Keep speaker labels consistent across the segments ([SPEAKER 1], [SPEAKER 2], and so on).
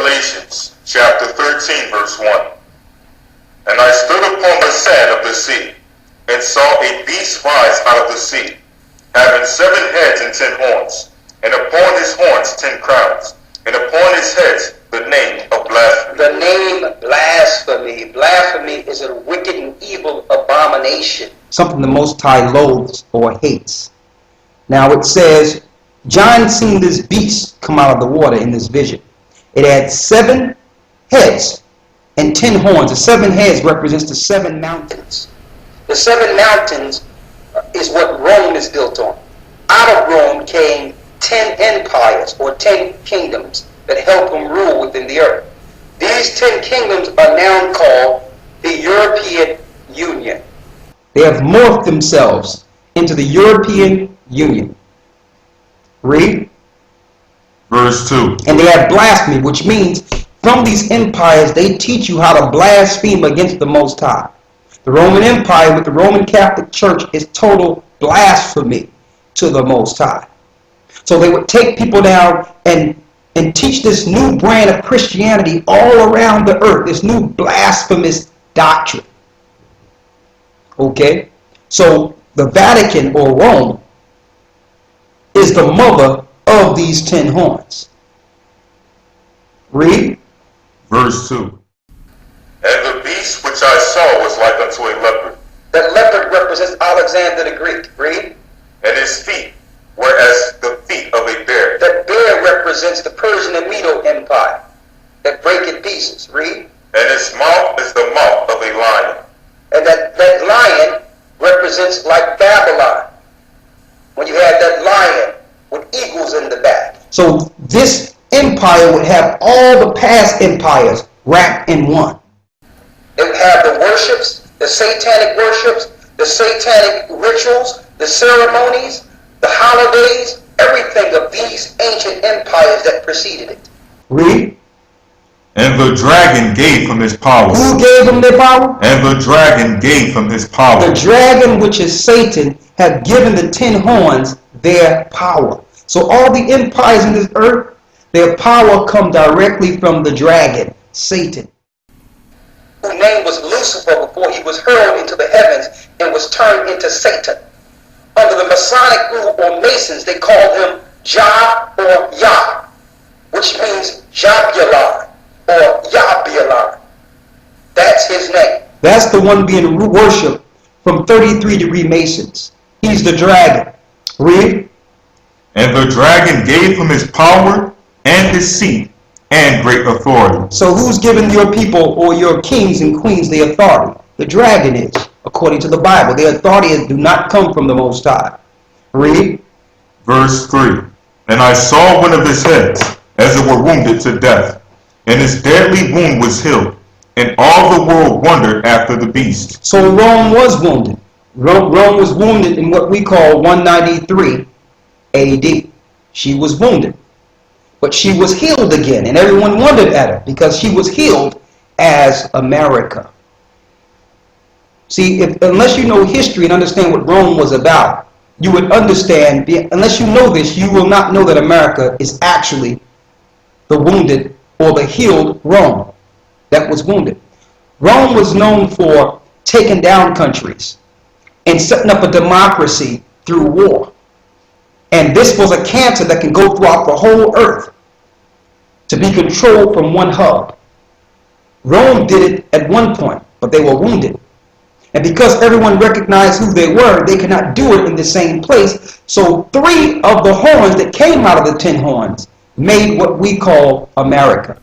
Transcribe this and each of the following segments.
[SPEAKER 1] Revelations chapter 13 verse 1. And I stood upon the sand of the sea, and saw a beast rise out of the sea, having 7 heads and 10 horns, and upon his horns 10 crowns, and upon his heads the name of blasphemy.
[SPEAKER 2] The name blasphemy. Blasphemy is a wicked and evil abomination.
[SPEAKER 3] Something the Most High loathes or hates. Now it says, John seen this beast come out of the water in this vision. It had 7 heads and 10 horns. The 7 heads represents the 7 mountains.
[SPEAKER 2] The 7 mountains is what Rome is built on. Out of Rome came 10 empires or 10 kingdoms that help him rule within the earth. These 10 kingdoms are now called the European Union.
[SPEAKER 3] They have morphed themselves into the European Union. Read.
[SPEAKER 1] Verse 2.
[SPEAKER 3] And they have blasphemy, which means from these empires they teach you how to blaspheme against the Most High. The Roman Empire with the Roman Catholic Church is total blasphemy to the Most High. So they would take people down and teach this new brand of Christianity all around the earth, this new blasphemous doctrine. Okay? So the Vatican or Rome is the mother of these 10 horns. Read.
[SPEAKER 1] Verse 2. And the beast which I saw was like unto a leopard.
[SPEAKER 2] That leopard represents Alexander the Greek. Read.
[SPEAKER 1] And his feet were as the feet of a bear.
[SPEAKER 2] That bear represents the Persian and Medo Empire that break in pieces. Read.
[SPEAKER 1] And his mouth is the mouth of a lion.
[SPEAKER 2] And that lion represents like Babylon. When you had that lion with eagles in the back.
[SPEAKER 3] So this empire would have all the past empires wrapped in one.
[SPEAKER 2] It would have the worships, the satanic rituals, the ceremonies, the holidays, everything of these ancient empires that preceded it.
[SPEAKER 3] Read.
[SPEAKER 1] And the dragon gave from his power.
[SPEAKER 3] Who gave them their power?
[SPEAKER 1] And the dragon gave from his power.
[SPEAKER 3] The dragon, which is Satan, have given the 10 horns their power. So all the empires in this earth, their power come directly from the dragon, Satan.
[SPEAKER 2] Whose name was Lucifer before he was hurled into the heavens and was turned into Satan. Under the Masonic group or Masons, they called him Jah or Yah, which means Jabulon or Yabulon. That's his name.
[SPEAKER 3] That's the one being worshipped from 33-degree Masons. He's the dragon. Read.
[SPEAKER 1] And the dragon gave him his power and his seat and great authority.
[SPEAKER 3] So who's giving your people or your kings and queens the authority? The dragon is, according to the Bible. The authority do not come from the Most High. Read.
[SPEAKER 1] Verse 3. And I saw one of his heads, as it were wounded to death, and his deadly wound was healed, and all the world wondered after the beast.
[SPEAKER 3] So Rome was wounded. Rome was wounded in what we call 193 AD. She was wounded. But she was healed again, and everyone wondered at her because she was healed as America. See, unless you know history and understand what Rome was about, you would understand, unless you know this, you will not know that America is actually the wounded or the healed Rome that was wounded. Rome was known for taking down countries and setting up a democracy through war. And this was a cancer that can go throughout the whole earth to be controlled from one hub. Rome did it at one point, but they were wounded. And because everyone recognized who they were, they could not do it in the same place. So 3 of the horns that came out of the 10 horns made what we call America.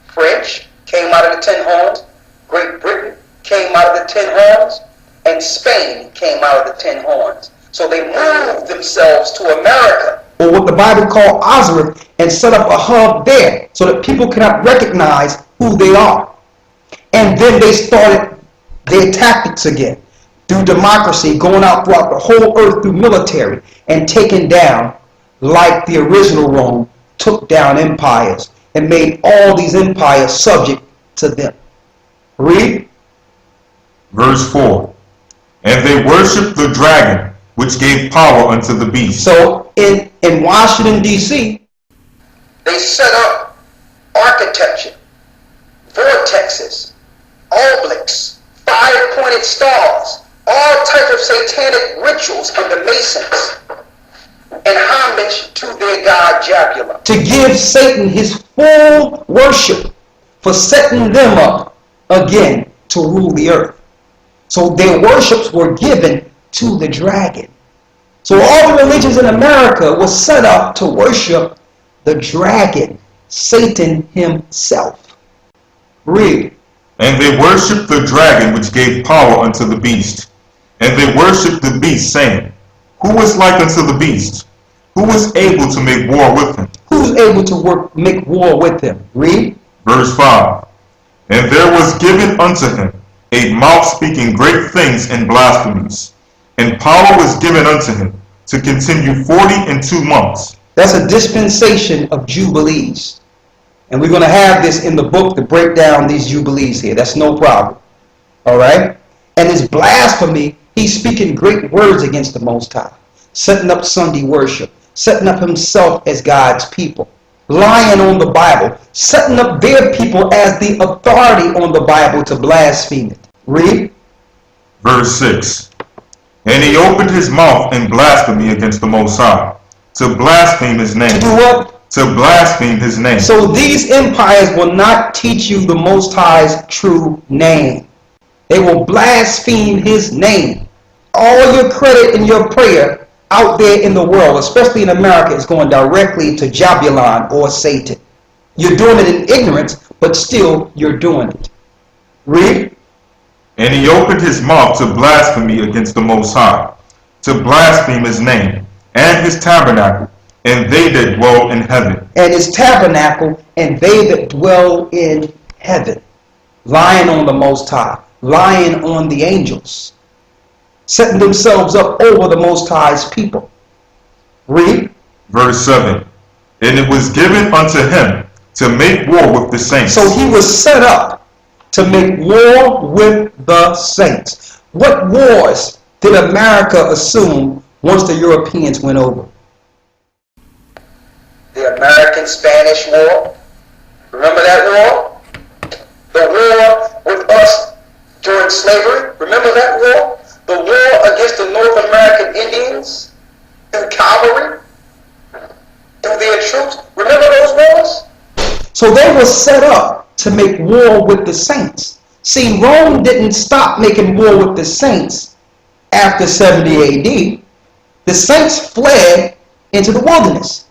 [SPEAKER 2] French came out of the 10 horns. Great Britain came out of the 10 horns. And Spain came out of the 10 horns. So they moved themselves to America.
[SPEAKER 3] Or what the Bible called Ozarth, and set up a hub there so that people cannot recognize who they are. And then they started their tactics again through democracy, going out throughout the whole earth through military and taking down, like the original Rome took down empires and made all these empires subject to them. Read.
[SPEAKER 1] Verse 4. And they worshipped the dragon, which gave power unto the beast.
[SPEAKER 3] So in Washington, D.C.,
[SPEAKER 2] they set up architecture, vortexes, obelisks, fire-pointed stars, all types of satanic rituals of the Masons, and homage to their god Jabula.
[SPEAKER 3] To give Satan his full worship for setting them up again to rule the earth. So their worships were given to the dragon. So all the religions in America were set up to worship the dragon, Satan himself. Read.
[SPEAKER 1] And they worshipped the dragon which gave power unto the beast. And they worshipped the beast, saying, Who is like unto the beast? Who is able to make war with him?
[SPEAKER 3] Who's able to make war with him? Read.
[SPEAKER 1] Verse 5. And there was given unto him a mouth speaking great things and blasphemies. And power was given unto him to continue 42 months.
[SPEAKER 3] That's a dispensation of jubilees. And we're going to have this in the book to break down these jubilees here. That's no problem. All right? And his blasphemy, he's speaking great words against the Most High. Setting up Sunday worship. Setting up himself as God's people. Lying on the Bible. Setting up their people as the authority on the Bible to blaspheme it. Read.
[SPEAKER 1] Verse 6. And he opened his mouth in blasphemy against the Most High, to blaspheme his name.
[SPEAKER 3] To do what?
[SPEAKER 1] To blaspheme his name.
[SPEAKER 3] So these empires will not teach you the Most High's true name. They will blaspheme his name. All your credit and your prayer out there in the world, especially in America, is going directly to Jabulon or Satan. You're doing it in ignorance, but still you're doing it. Read.
[SPEAKER 1] And he opened his mouth to blasphemy against the Most High, to blaspheme his name, and his tabernacle, and they that dwell in heaven.
[SPEAKER 3] And his tabernacle, and they that dwell in heaven. Lying on the Most High, lying on the angels, setting themselves up over the Most High's people. Read.
[SPEAKER 1] Verse 7. And it was given unto him to make war with the saints.
[SPEAKER 3] So he was set up to make war with the saints. What wars did America assume once the Europeans went over?
[SPEAKER 2] The American-Spanish War. Remember that war? The war with us during slavery. Remember that war? The war against the North American Indians through cavalry, through their troops. Remember those wars?
[SPEAKER 3] So they were set up to make war with the saints. See, Rome didn't stop making war with the saints after 70 AD. The saints fled into the wilderness.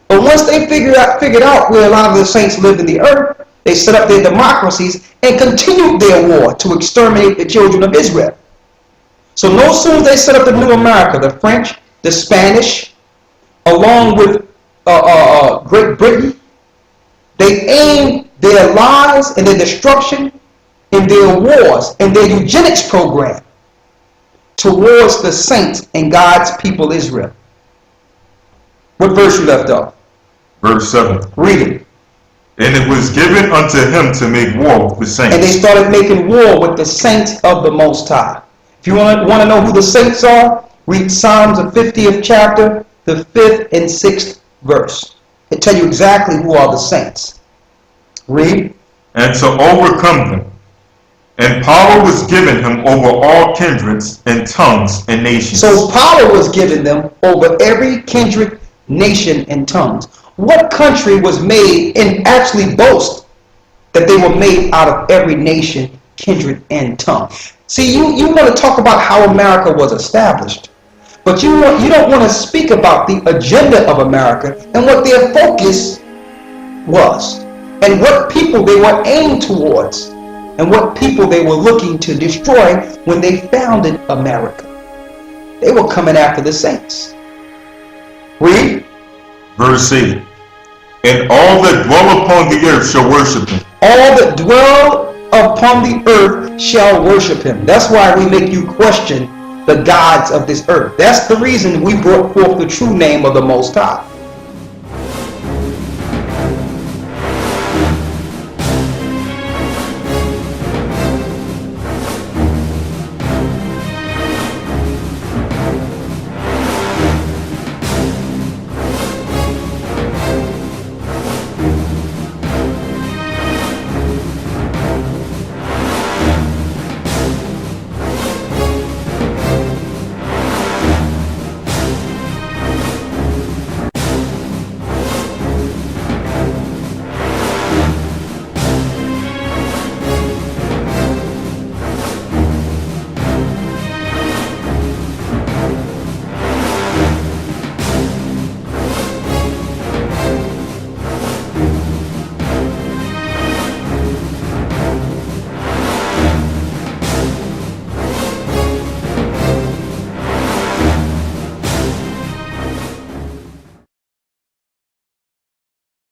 [SPEAKER 3] But once they figured out where a lot of the saints lived in the earth, they set up their democracies and continued their war to exterminate the children of Israel. So no sooner they set up the new America, the French, the Spanish, along with Great Britain, they aimed their lives and their destruction in their wars and their eugenics program towards the saints and God's people Israel. What verse you left off?
[SPEAKER 1] Verse 7.
[SPEAKER 3] Read it.
[SPEAKER 1] And it was given unto him to make war with the saints.
[SPEAKER 3] And they started making war with the saints of the Most High. If you want to know who the saints are, read Psalms, the 50th chapter, the 5th and 6th verse. It tell you exactly who are the saints. Read.
[SPEAKER 1] And to overcome them. And power was given him over all kindreds and tongues and nations.
[SPEAKER 3] So power was given them over every kindred, nation, and tongues. What country was made and actually boast that they were made out of every nation, kindred, and tongue? See, you want to talk about how America was established, but you don't want to speak about the agenda of America and what their focus was, and what people they were aimed towards, and what people they were looking to destroy when they founded America. They were coming after the saints. Read.
[SPEAKER 1] Verse 8. And all that dwell upon the earth shall worship him.
[SPEAKER 3] All that dwell upon the earth shall worship him. That's why we make you question the gods of this earth. That's the reason we brought forth the true name of the Most High.